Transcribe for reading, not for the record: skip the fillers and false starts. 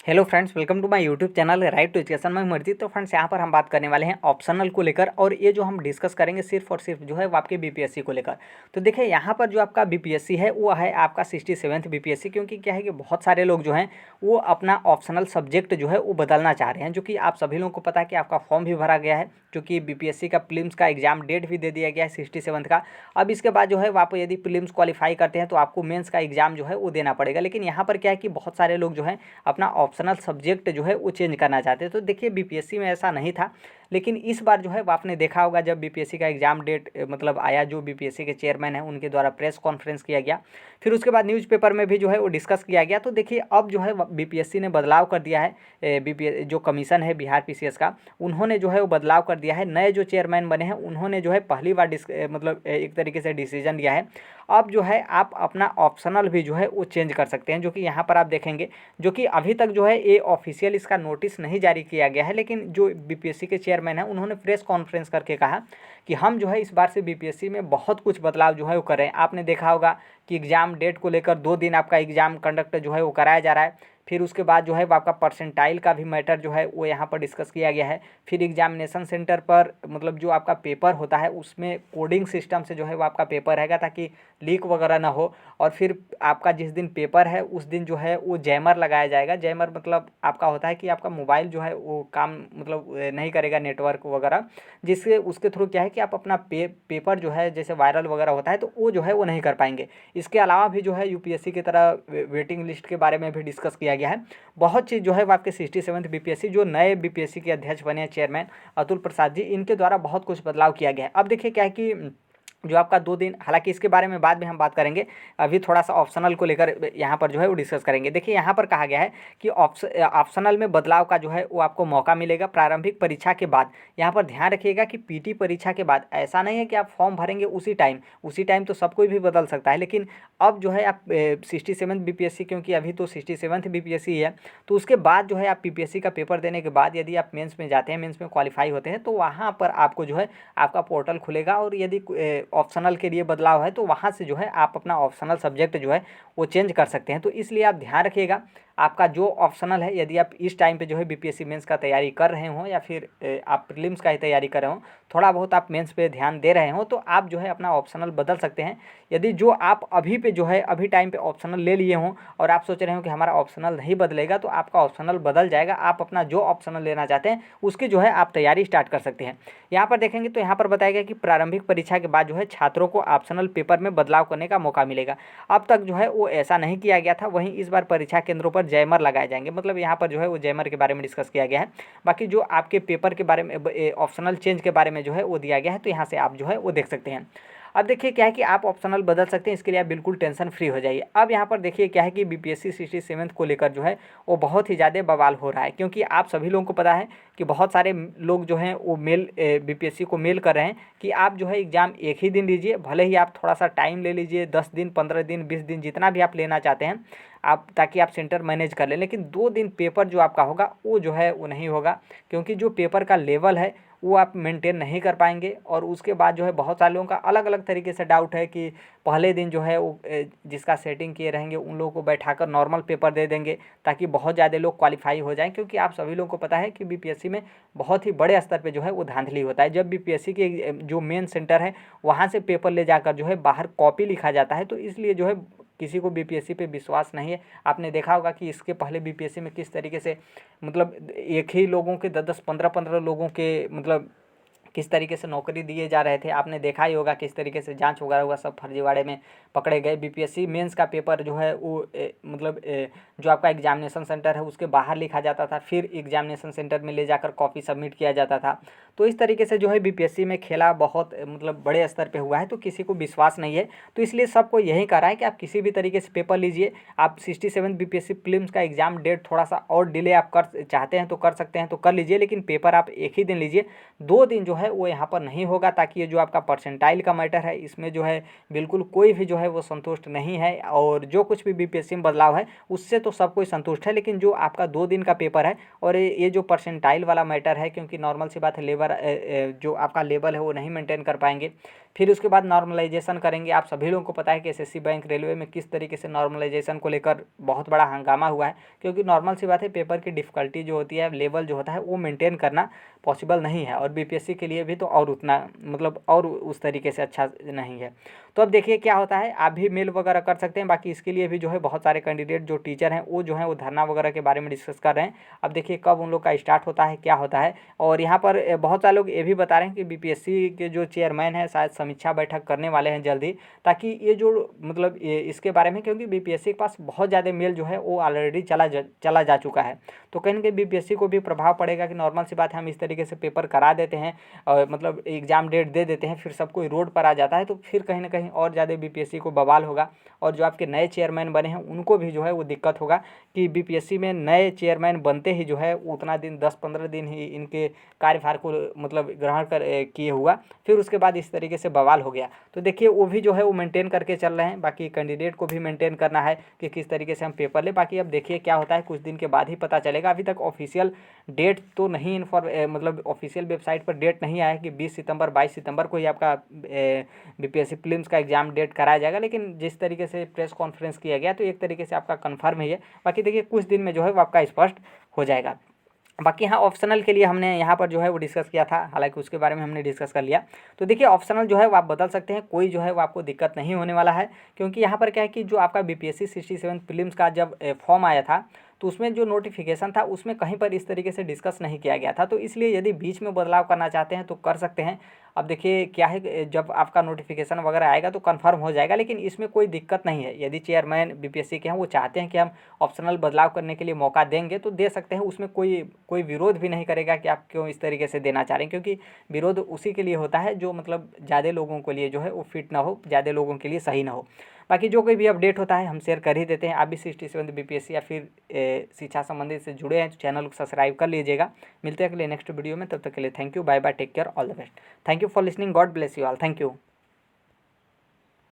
Hello friends, welcome to my YouTube channel right to education में मर्जी। तो friends यहाँ पर हम बात करने वाले हैं ऑप्शनल को लेकर, और ये जो हम डिस्कस करेंगे सिर्फ और सिर्फ जो है वो आपके बीपीएससी को लेकर। तो देखिए यहाँ पर जो आपका बीपीएससी है वो है आपका 67th बीपीएससी, क्योंकि क्या है कि बहुत सारे लोग जो हैं वो अपना ऑप्शनल सब्जेक्ट जो है वो बदलना चाह रहे हैं, जो कि आप सभी लोगों को पता है कि आपका फॉर्म भी भरा गया है, जो कि बीपीएससी का प्रीलिम्स का एग्जाम डेट भी दे दिया गया है 67 का। अब इसके बाद जो है आप यदि प्रीलिम्स क्वालिफाई करते हैं तो आपको मेंस का एग्जाम जो है वो देना पड़ेगा। लेकिन यहाँ पर क्या है कि बहुत सारे लोग जो हैं अपना ऑप्शनल सब्जेक्ट जो है वो चेंज करना चाहते हैं। तो देखिए बीपीएससी में ऐसा नहीं था, लेकिन इस बार जो है वो आपने देखा होगा जब बीपीएससी का एग्जाम डेट मतलब आया, जो बीपीएससी के चेयरमैन हैं उनके द्वारा प्रेस कॉन्फ्रेंस किया गया, फिर उसके बाद न्यूज़पेपर में भी जो है वो डिस्कस किया गया। तो देखिए अब जो है बीपीएससी ने बदलाव कर दिया है, बीपीएस जो कमीशन है बिहार पीसीएस का, उन्होंने जो है वो बदलाव कर दिया है। नए जो चेयरमैन बने हैं उन्होंने जो है पहली बार मतलब एक तरीके से डिसीजन लिया है। अब जो है आप अपना ऑप्शनल भी जो है वो चेंज कर सकते हैं, जो कि यहाँ पर आप देखेंगे, जो कि अभी तक जो है ये ऑफिशियल इसका नोटिस नहीं जारी किया गया है। लेकिन जो बीपीएससी के चेयरमैन हैं उन्होंने प्रेस कॉन्फ्रेंस करके कहा कि हम जो है इस बार से बीपीएससी में बहुत कुछ बदलाव जो है वो कर रहे हैं। आपने देखा होगा कि एग्ज़ाम डेट को लेकर 2 दिन आपका एग्ज़ाम कंडक्ट जो है वो कराया जा रहा है। फिर उसके बाद जो है वो आपका परसेंटाइल का भी मैटर जो है वो यहाँ पर डिस्कस किया गया है। फिर एग्जामिनेशन सेंटर पर मतलब जो आपका पेपर होता है उसमें कोडिंग सिस्टम से जो है वो आपका पेपर रहेगा, ताकि लीक वगैरह ना हो। और फिर आपका जिस दिन पेपर है उस दिन जो है वो जैमर लगाया जाएगा। जैमर मतलब आपका होता है कि आपका मोबाइल जो है वो काम मतलब नहीं करेगा, नेटवर्क वगैरह, जिससे उसके थ्रू क्या है कि आप अपना पेपर जो है जैसे वायरल वगैरह होता है तो वो जो है वो नहीं कर पाएंगे। इसके अलावा भी जो है यूपीएससी की तरह वेटिंग लिस्ट के बारे में भी डिस्कस किया गया है। बहुत चीज़ जो है वो आपके 67th बीपीएससी जो नए बीपीएससी के अध्यक्ष बने हैं चेयरमैन अतुल प्रसाद जी, इनके द्वारा बहुत कुछ बदलाव किया गया है। अब देखिए क्या है कि जो आपका 2 दिन, हालांकि इसके बारे में बाद में हम बात करेंगे, अभी थोड़ा सा ऑप्शनल को लेकर यहाँ पर जो है वो डिस्कस करेंगे। देखिए यहाँ पर कहा गया है कि ऑप्शनल में बदलाव का जो है वो आपको मौका मिलेगा प्रारंभिक परीक्षा के बाद। यहाँ पर ध्यान रखिएगा कि पीटी परीक्षा के बाद, ऐसा नहीं है कि आप फॉर्म भरेंगे उसी टाइम तो सब कोई भी बदल सकता है। लेकिन अब जो है आप 67th बीपीएससी, क्योंकि अभी तो 67th बीपीएससी है, तो उसके बाद जो है आप पीपीएससी का पेपर देने के बाद यदि आप मेंस में जाते हैं, मेंस में क्वालिफाई होते हैं, तो वहाँ पर आपको जो है आपका पोर्टल खुलेगा, और यदि ऑप्शनल के लिए बदलाव है तो वहाँ से जो है आप अपना ऑप्शनल सब्जेक्ट जो है वो चेंज कर सकते हैं। तो इसलिए आप ध्यान रखिएगा, आपका जो ऑप्शनल है, यदि आप इस टाइम पे जो है बीपीएससी मेंस का तैयारी कर रहे हों या फिर आप प्रीलिम्स का ही तैयारी कर रहे हों, थोड़ा बहुत आप मेंस पे ध्यान दे रहे हो, तो आप जो है अपना ऑप्शनल बदल सकते हैं। यदि जो आप अभी पे जो है अभी टाइम पे ऑप्शनल ले लिए हों और आप सोच रहे हो कि हमारा ऑप्शनल नहीं बदलेगा, तो आपका ऑप्शनल बदल जाएगा। आप अपना जो ऑप्शनल लेना चाहते हैं उसकी जो है आप तैयारी स्टार्ट कर सकते हैं। यहाँ पर देखेंगे तो यहाँ पर बताया गया कि प्रारंभिक परीक्षा के बाद जो है छात्रों को ऑप्शनल पेपर में बदलाव करने का मौका मिलेगा। अब तक जो है वो ऐसा नहीं किया गया था। वहीं इस बार परीक्षा केंद्रों पर जैमर लगाए जाएंगे, मतलब यहाँ पर जो है वो जैमर के बारे में डिस्कस किया गया है। बाकी जो आपके पेपर के बारे में ऑप्शनल चेंज के बारे में जो है वो दिया गया है, तो यहाँ से आप जो है वो देख सकते हैं। अब देखिए क्या है कि आप ऑप्शनल बदल सकते हैं, इसके लिए आप बिल्कुल टेंशन फ्री हो जाइए। अब यहाँ पर देखिए क्या है कि बीपीएससी 67th को लेकर जो है वो बहुत ही ज़्यादा बवाल हो रहा है, क्योंकि आप सभी लोगों को पता है कि बहुत सारे लोग जो हैं वो मेल बीपीएससी को मेल कर रहे हैं कि आप जो है एग्ज़ाम एक ही दिन लीजिए, भले ही आप थोड़ा सा टाइम ले लीजिए, 10 दिन 15 दिन 20 दिन जितना भी आप लेना चाहते हैं आप, ताकि आप सेंटर मैनेज कर लें। लेकिन 2 दिन पेपर जो आपका होगा वो जो है वो नहीं होगा, क्योंकि जो पेपर का लेवल है वो आप मेंटेन नहीं कर पाएंगे। और उसके बाद जो है बहुत सारे लोगों का अलग अलग तरीके से डाउट है कि पहले दिन जो है वो जिसका सेटिंग किए रहेंगे उन लोगों को बैठाकर नॉर्मल पेपर दे देंगे, ताकि बहुत ज़्यादा लोग क्वालिफाई हो जाएं। क्योंकि आप सभी लोगों को पता है कि बीपीएससी में बहुत ही बड़े स्तर पे जो है वो धांधली होता है। जब बीपीएससी के जो मेन सेंटर है वहाँ से पेपर ले जाकर जो है बाहर कॉपी लिखा जाता है, तो इसलिए जो है किसी को बीपीएससी पे विश्वास नहीं है। आपने देखा होगा कि इसके पहले बीपीएससी में किस तरीके से मतलब एक ही लोगों के 10-10 15-15 लोगों के मतलब किस तरीके से नौकरी दिए जा रहे थे। आपने देखा ही होगा किस तरीके से जांच वगैरह हुआ, सब फर्जीवाड़े में पकड़े गए। बीपीएससी मेंस का पेपर जो है वो जो आपका एग्जामिनेशन सेंटर है उसके बाहर लिखा जाता था, फिर एग्जामिनेशन सेंटर में ले जाकर कॉपी सबमिट किया जाता था। तो इस तरीके से जो है बीपीएससी में खेला बहुत मतलब बड़े स्तर पे हुआ है, तो किसी को विश्वास नहीं है। तो इसलिए सबको यही कह रहा है कि आप किसी भी तरीके से पेपर लीजिए। आप 67 बीपीएससी प्रीलिम्स का एग्जाम डेट थोड़ा सा और डिले आप कर चाहते हैं तो कर सकते हैं, तो कर लीजिए, लेकिन पेपर आप एक ही दिन लीजिए। 2 दिन जो है वो यहाँ पर नहीं होगा, ताकि ये जो आपका परसेंटाइल का मैटर है इसमें जो है बिल्कुल कोई भी जो है वो संतुष्ट नहीं है। और जो कुछ भी बीपीएससी में बदलाव है उससे तो सब कोई संतुष्ट है, लेकिन जो आपका 2 दिन का पेपर है और ये जो परसेंटाइल वाला मैटर है, क्योंकि नॉर्मल सी बात है, लेबर जो आपका लेवल है वो नहीं मेंटेन कर पाएंगे। फिर उसके बाद नॉर्मलाइजेशन करेंगे। आप सभी लोगों को पता है कि एसएससी बैंक रेलवे में किस तरीके से नॉर्मलाइजेशन को लेकर बहुत बड़ा हंगामा हुआ है, क्योंकि नॉर्मल सी बात है, पेपर की डिफ़िकल्टी जो होती है, लेवल जो होता है वो मेंटेन करना पॉसिबल नहीं है, और बीपीएससी के लिए भी तो और उतना मतलब और उस तरीके से अच्छा नहीं है। तो अब देखिए क्या होता है, आप भी मेल वगैरह कर सकते हैं। बाकी इसके लिए भी जो है बहुत सारे कैंडिडेट जो टीचर हैं वो जो है वो धरना वगैरह के बारे में डिस्कस कर रहे हैं। अब देखिए कब उन लोग का स्टार्ट होता है, क्या होता है। और यहाँ पर बहुत सारे लोग ये भी बता रहे हैं कि बीपीएससी के जो चेयरमैन हैं शायद समीक्षा बैठक करने वाले हैं जल्दी, ताकि ये जो मतलब इसके बारे में, क्योंकि बीपीएससी के पास बहुत ज़्यादा मेल जो है वो ऑलरेडी चला जा चुका है, तो कहीं ना कहीं बीपीएससी को भी प्रभाव पड़ेगा कि नॉर्मल सी बात है, हम इस तरीके से पेपर करा देते हैं और मतलब एग्ज़ाम डेट दे देते हैं, फिर सब कोई रोड पर आ जाता है, तो फिर कहीं ना कहीं और ज़्यादा बीपीएससी को बवाल होगा। और जो आपके नए चेयरमैन बने हैं उनको भी जो है वो दिक्कत होगा कि बीपीएससी में नए चेयरमैन बनते ही जो है उतना दिन 10-15 दिन ही इनके कार्यभार को मतलब ग्रहण कर किए हुआ, फिर उसके बाद इस तरीके से बवाल हो गया। तो देखिए वो भी जो है वो मेंटेन करके चल रहे हैं। बाकी कैंडिडेट को भी मेंटेन करना है कि किस तरीके से हम पेपर लें। बाकी अब देखिए क्या होता है, कुछ दिन के बाद ही पता चलेगा। अभी तक ऑफिशियल डेट तो नहीं मतलब ऑफिशियल वेबसाइट पर डेट नहीं आया कि 20 सितंबर 22 सितंबर को ही आपका बीपीएससी प्रीलिम्स का एग्जाम डेट कराया जाएगा, लेकिन जिस तरीके से प्रेस कॉन्फ्रेंस किया गया तो एक तरीके से आपका कन्फर्म ही है। बाकी देखिए कुछ दिन में जो है वो आपका स्पष्ट हो जाएगा। बाकी हाँ, ऑप्शनल के लिए हमने यहाँ पर जो है वो डिस्कस किया था, हालांकि उसके बारे में हमने डिस्कस कर लिया। तो देखिए ऑप्शनल जो है वो आप बदल सकते हैं, कोई जो है वो आपको दिक्कत नहीं होने वाला है, क्योंकि यहाँ पर क्या है कि जो आपका बीपीएससी 67 प्रीलिम्स का जब फॉर्म आया था तो उसमें जो नोटिफिकेशन था उसमें कहीं पर इस तरीके से डिस्कस नहीं किया गया था, तो इसलिए यदि बीच में बदलाव करना चाहते हैं तो कर सकते हैं। अब देखिए क्या है, जब आपका नोटिफिकेशन वगैरह आएगा तो कंफर्म हो जाएगा, लेकिन इसमें कोई दिक्कत नहीं है। यदि चेयरमैन बीपीएससी के हैं वो चाहते हैं कि हम ऑप्शनल बदलाव करने के लिए मौका देंगे तो दे सकते हैं, उसमें कोई कोई विरोध भी नहीं करेगा कि आप क्यों इस तरीके से देना चाह रहे हैं, क्योंकि विरोध उसी के लिए होता है जो मतलब ज़्यादा लोगों के लिए जो है वो फिट ना हो, ज़्यादा लोगों के लिए सही ना हो। बाकी जो कोई भी अपडेट होता है हम शेयर कर ही देते हैं। आप भी 67 बीपीएससी या फिर शिक्षा संबंधित से जुड़े हैं तो चैनल को सब्सक्राइब कर लीजिएगा। मिलते हैं अगले नेक्स्ट वीडियो में, तब तक के लिए thank you, bye bye, take care, all the best. Thank you for listening, God bless you all, thank you.